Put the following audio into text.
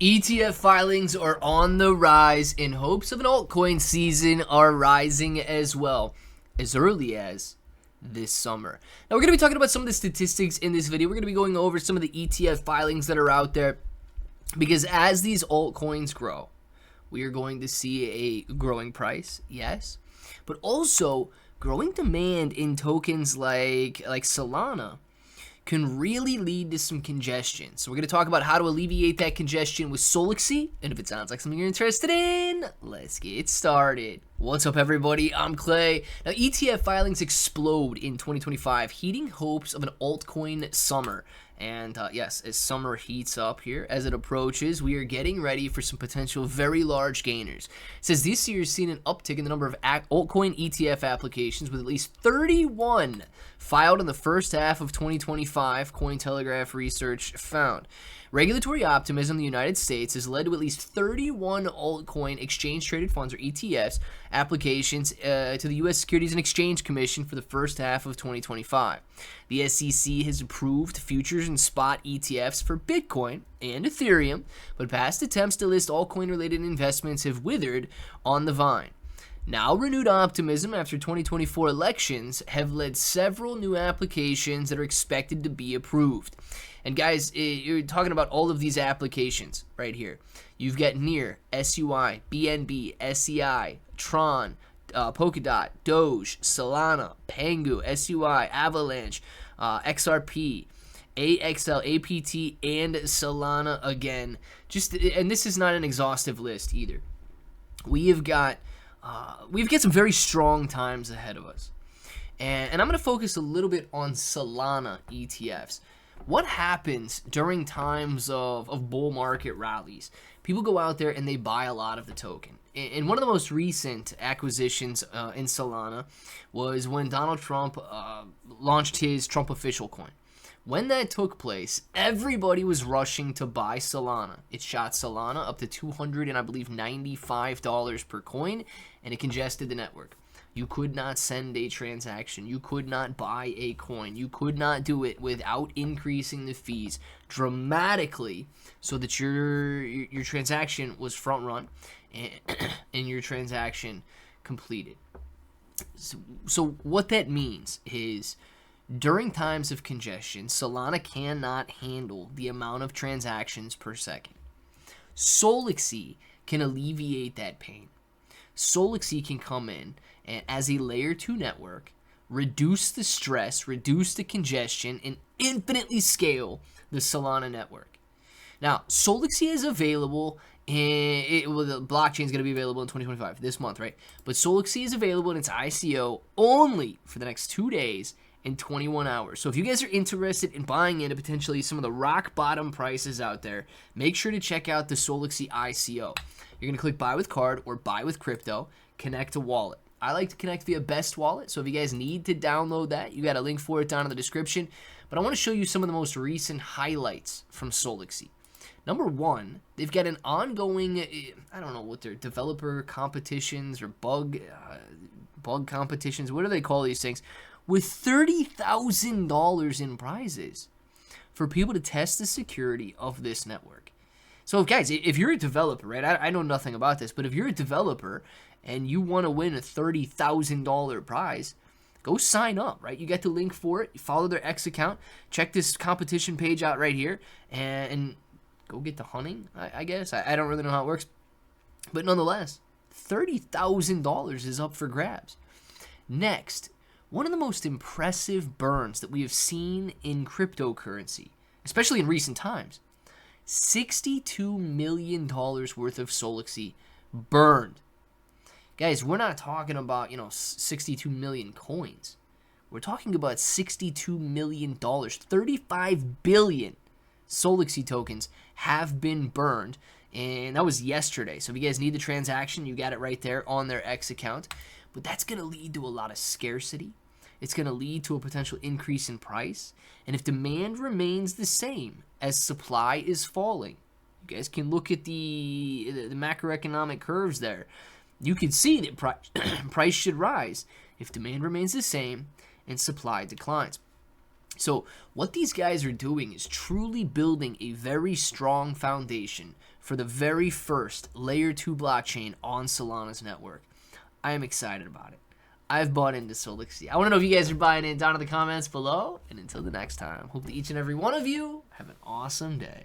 ETF filings are on the rise in hopes of an altcoin season are rising as well, as early as this summer. Now we're going to be talking about some of the statistics in this video. We're going to be going over some of the ETF filings that are out there because as these altcoins grow, we are going to see a growing price, yes, but also growing demand in tokens like Solana can really lead to some congestion. So we're going to talk about how to alleviate that congestion with Solaxy, and if it sounds like something you're interested in, let's get started. What's up, everybody? I'm Clay. Now, ETF filings explode in 2025, heating hopes of an altcoin summer. And yes, as summer heats up here, as it approaches, we are getting ready for some potential very large gainers. It says this year has seen an uptick in the number of altcoin ETF applications, with at least 31 filed in the first half of 2025, Cointelegraph research found. Regulatory optimism in the United States has led to at least 31 altcoin exchange-traded funds, or ETFs, applications to the U.S. Securities and Exchange Commission for the first half of 2025. The SEC has approved futures and spot ETFs for Bitcoin and Ethereum, but past attempts to list altcoin-related investments have withered on the vine. Now, renewed optimism after 2024 elections have led several new applications that are expected to be approved. And guys, you're talking about all of these applications right here. You've got NEAR, SUI, BNB, SEI, Tron, Polkadot, Doge, Solana, Pengu, SUI, Avalanche, XRP, AXL, APT, and Solana again. And this is not an exhaustive list either. We've got some very strong times ahead of us. And I'm going to focus a little bit on Solana ETFs. What happens during times of bull market rallies? People go out there and they buy a lot of the token. And one of the most recent acquisitions in Solana was when Donald Trump launched his Trump official coin. When that took place, everybody was rushing to buy Solana. It shot Solana up to $295 per coin, and it congested the network. You could not send a transaction. You could not buy a coin. You could not do it without increasing the fees dramatically so that your transaction was front run and your transaction completed. So what that means is during times of congestion, Solana cannot handle the amount of transactions per second. Solaxy can alleviate that pain. Solaxy can come in and as a layer 2 network, reduce the stress, reduce the congestion, and infinitely scale the Solana network. Now, Solaxy is available, the blockchain is going to be available in 2025, this month, right? But Solaxy is available in its ICO only for the next 2 days in 21 hours. So if you guys are interested in buying into potentially some of the rock bottom prices out there, make sure to check out the Solaxy ICO. You're going to click buy with card or buy with crypto, connect a wallet. I like to connect via Best Wallet, so if you guys need to download that, you got a link for it down in the description. But I want to show you some of the most recent highlights from Solaxy. Number one, they've got an ongoing, I don't know what they're, developer competitions or bug competitions, what do they call these things, with $30,000 in prizes for people to test the security of this network. So guys, if you're a developer, right, I know nothing about this, but if you're a developer and you want to win a $30,000 prize, go sign up, right? You get the link for it, you follow their X account, check this competition page out right here, and go get the hunting, I guess. I don't really know how it works, but nonetheless, $30,000 is up for grabs. Next, one of the most impressive burns that we have seen in cryptocurrency, especially in recent times, $62 million worth of Solaxy burned. Guys, we're not talking about, 62 million coins. We're talking about $62 million. 35 billion Solaxy tokens have been burned, and that was yesterday. So if you guys need the transaction, you got it right there on their X account. But that's going to lead to a lot of scarcity. It's going to lead to a potential increase in price. And if demand remains the same as supply is falling, you guys can look at the macroeconomic curves there. You can see that price should rise if demand remains the same and supply declines. So what these guys are doing is truly building a very strong foundation for the very first layer 2 blockchain on Solana's network. I am excited about it. I've bought into Solaxy. I want to know if you guys are buying in down in the comments below. And until the next time, hope that each and every one of you have an awesome day.